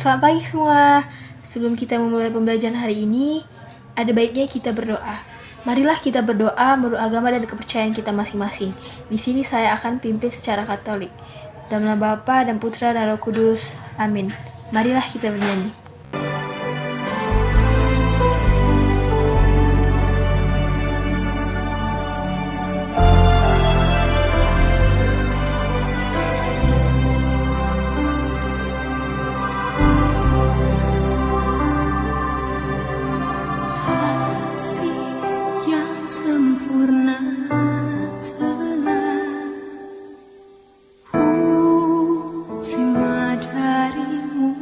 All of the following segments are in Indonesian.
Selamat pagi semua. Sebelum kita memulai pembelajaran hari ini, ada baiknya kita berdoa. Marilah kita berdoa menurut agama dan kepercayaan kita masing-masing. Di sini saya akan pimpin secara Katolik. Dalam nama Bapa dan Putra dan Roh Kudus. Amin. Marilah kita bernyanyi. Sempurna telah ku terima darimu,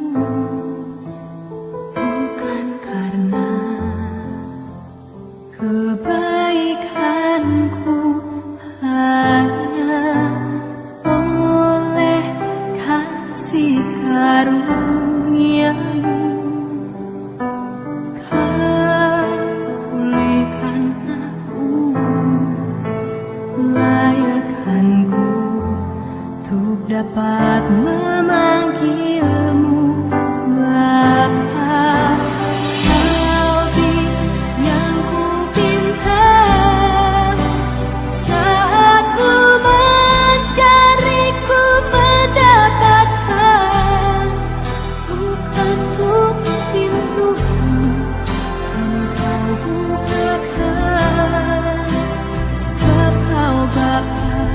bukan karena kebaikanku, hanya oleh kasih karunia-Mu. Dapat memanggilmu Bapa. Kau yang ku pinta saat ku mencari, ku mendapatkan. Ku ketuk pintuku dan kau bukakan, sebab kau Bapa,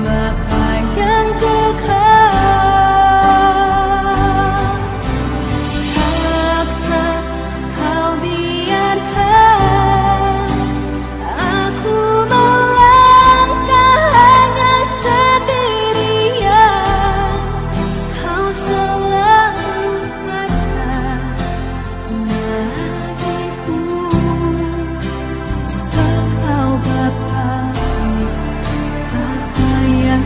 Bapa yang kekal. Takkan kau biarkan aku melangkah hanya sendirian. Kau selalu ada bagiku, sebab kau Bapa, Bapa yang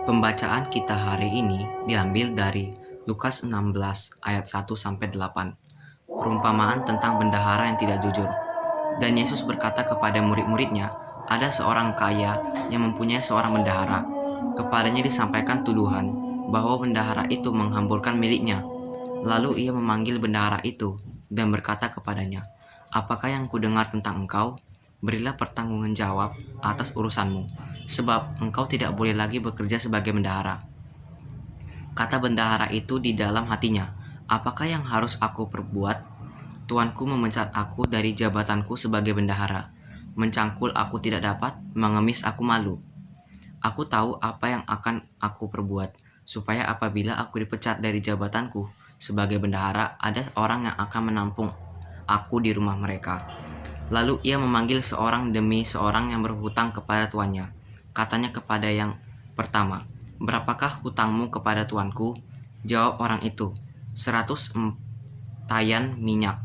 Pembacaan kita hari ini diambil dari Lukas 16 ayat 1-8. Perumpamaan tentang bendahara yang tidak jujur. Dan Yesus berkata kepada murid-muridnya, ada seorang kaya yang mempunyai seorang bendahara. Kepadanya disampaikan tuduhan bahwa bendahara itu menghamburkan miliknya. Lalu ia memanggil bendahara itu dan berkata kepadanya, apakah yang kudengar tentang engkau? Berilah pertanggungan jawab atas urusanmu, sebab engkau tidak boleh lagi bekerja sebagai bendahara. Kata bendahara itu di dalam hatinya, apakah yang harus aku perbuat? Tuanku memecat aku dari jabatanku sebagai bendahara. Mencangkul aku tidak dapat, mengemis aku malu. Aku tahu apa yang akan aku perbuat, supaya apabila aku dipecat dari jabatanku sebagai bendahara, ada orang yang akan menampung aku di rumah mereka. Lalu ia memanggil seorang demi seorang yang berhutang kepada tuannya. Katanya kepada yang pertama, berapakah hutangmu kepada tuanku? Jawab orang itu, 100 entayan minyak.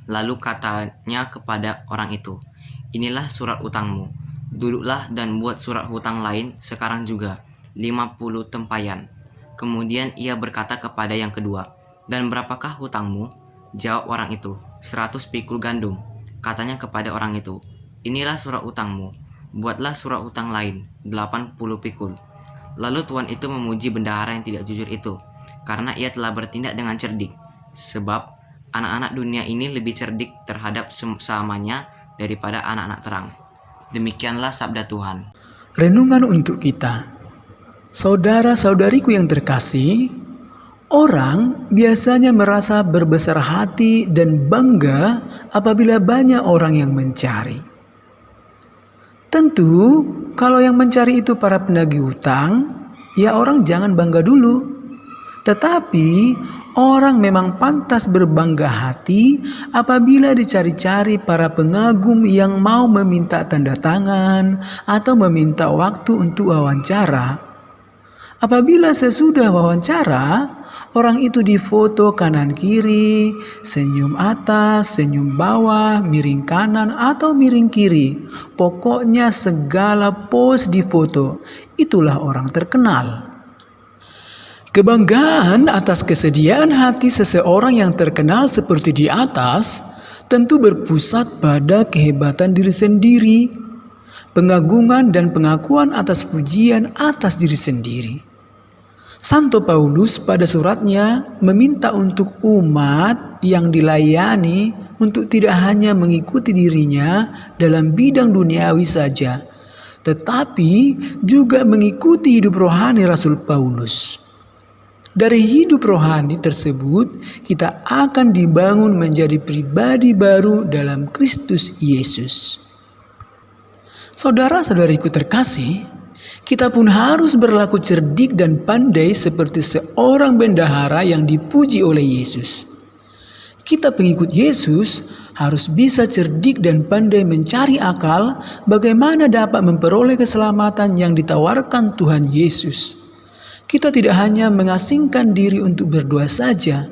Lalu katanya kepada orang itu, inilah surat hutangmu. Duduklah dan buat surat hutang lain sekarang juga, 50 tempayan. Kemudian ia berkata kepada yang kedua, dan berapakah hutangmu? Jawab orang itu, 100 pikul gandum. Katanya kepada orang itu, inilah surat hutangmu. Buatlah surat hutang lain, 80 pikul. Lalu tuan itu memuji bendahara yang tidak jujur itu, karena ia telah bertindak dengan cerdik. Sebab anak-anak dunia ini lebih cerdik terhadap sesamanya daripada anak-anak terang. Demikianlah sabda Tuhan. Renungan untuk kita. Saudara-saudariku yang terkasih, orang biasanya merasa berbesar hati dan bangga apabila banyak orang yang mencari. Tentu, kalau yang mencari itu para penagih hutang, ya orang jangan bangga dulu. Tetapi, orang memang pantas berbangga hati apabila dicari-cari para pengagum yang mau meminta tanda tangan atau meminta waktu untuk wawancara. Apabila sesudah wawancara, orang itu difoto kanan kiri, senyum atas, senyum bawah, miring kanan atau miring kiri. Pokoknya segala pose difoto. Itulah orang terkenal. Kebanggaan atas kesediaan hati seseorang yang terkenal seperti di atas tentu berpusat pada kehebatan diri sendiri, pengagungan dan pengakuan atas pujian atas diri sendiri. Santo Paulus pada suratnya meminta untuk umat yang dilayani untuk tidak hanya mengikuti dirinya dalam bidang duniawi saja, tetapi juga mengikuti hidup rohani Rasul Paulus. Dari hidup rohani tersebut, kita akan dibangun menjadi pribadi baru dalam Kristus Yesus. Saudara-saudariku terkasih, kita pun harus berlaku cerdik dan pandai seperti seorang bendahara yang dipuji oleh Yesus. Kita pengikut Yesus harus bisa cerdik dan pandai mencari akal bagaimana dapat memperoleh keselamatan yang ditawarkan Tuhan Yesus. Kita tidak hanya mengasingkan diri untuk berdoa saja,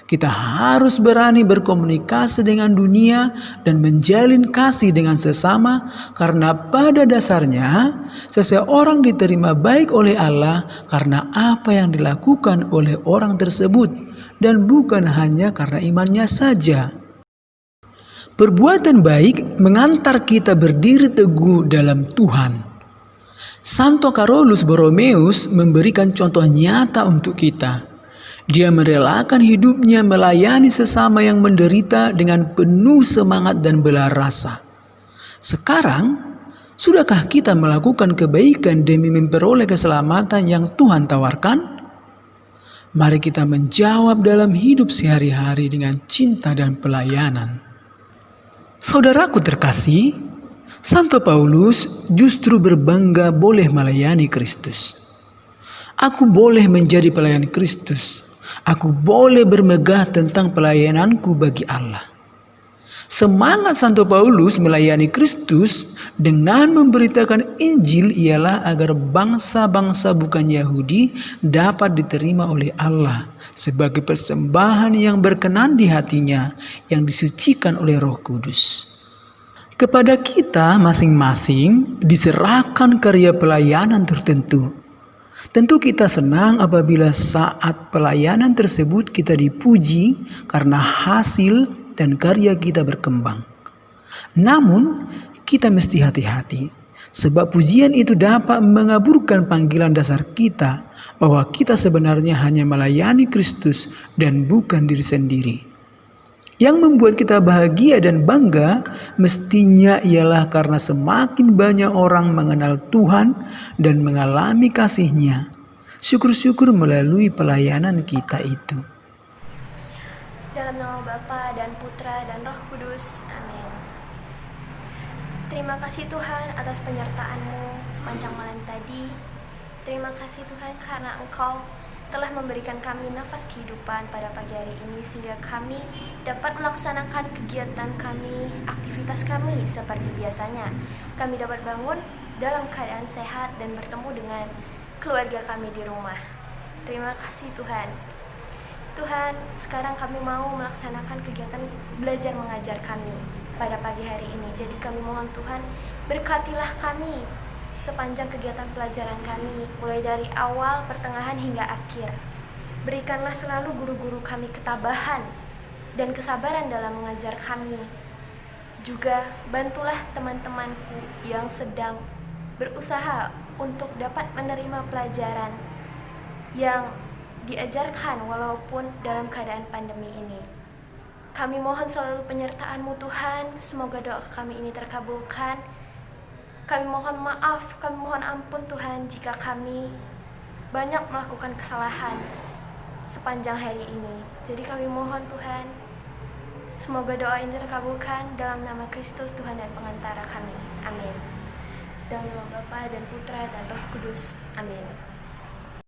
kita harus berani berkomunikasi dengan dunia dan menjalin kasih dengan sesama, karena pada dasarnya seseorang diterima baik oleh Allah karena apa yang dilakukan oleh orang tersebut dan bukan hanya karena imannya saja. Perbuatan baik mengantar kita berdiri teguh dalam Tuhan. Santo Carolus Borromeus memberikan contoh nyata untuk kita. Dia merelakan hidupnya melayani sesama yang menderita dengan penuh semangat dan belah rasa. Sekarang, sudahkah kita melakukan kebaikan demi memperoleh keselamatan yang Tuhan tawarkan? Mari kita menjawab dalam hidup sehari-hari dengan cinta dan pelayanan. Saudaraku terkasih, Santo Paulus justru berbangga boleh melayani Kristus. Aku boleh menjadi pelayan Kristus. Aku boleh bermegah tentang pelayananku bagi Allah. Semangat Santo Paulus melayani Kristus dengan memberitakan Injil ialah agar bangsa-bangsa bukan Yahudi dapat diterima oleh Allah sebagai persembahan yang berkenan di hatinya, yang disucikan oleh Roh Kudus. Kepada kita masing-masing diserahkan karya pelayanan tertentu. Tentu kita senang apabila saat pelayanan tersebut kita dipuji karena hasil dan karya kita berkembang. Namun kita mesti hati-hati, sebab pujian itu dapat mengaburkan panggilan dasar kita bahwa kita sebenarnya hanya melayani Kristus dan bukan diri sendiri. Yang membuat kita bahagia dan bangga mestinya ialah karena semakin banyak orang mengenal Tuhan dan mengalami kasih-Nya. Syukur-syukur melalui pelayanan kita itu. Dalam nama Bapa dan Putra dan Roh Kudus. Amin. Terima kasih Tuhan atas penyertaan-Mu sepanjang malam tadi. Terima kasih Tuhan karena Engkau telah memberikan kami nafas kehidupan pada pagi hari ini sehingga kami dapat melaksanakan kegiatan kami, aktivitas kami seperti biasanya. Kami dapat bangun dalam keadaan sehat dan bertemu dengan keluarga kami di rumah. Terima kasih Tuhan. Tuhan, sekarang kami mau melaksanakan kegiatan belajar mengajar kami pada pagi hari ini. Jadi kami mohon Tuhan, berkatilah kami sepanjang kegiatan pelajaran kami, mulai dari awal, pertengahan hingga akhir. Berikanlah selalu guru-guru kami ketabahan dan kesabaran dalam mengajar kami. Juga bantulah teman-temanku yang sedang berusaha untuk dapat menerima pelajaran yang diajarkan walaupun dalam keadaan pandemi ini. Kami mohon selalu penyertaan-Mu Tuhan, semoga doa kami ini terkabulkan. Kami mohon maaf, kami mohon ampun Tuhan jika kami banyak melakukan kesalahan sepanjang hari ini. Jadi kami mohon Tuhan, semoga doa ini terkabulkan dalam nama Kristus Tuhan dan pengantara kami. Amin. Dalam nama Bapa dan Putra dan Roh Kudus. Amin.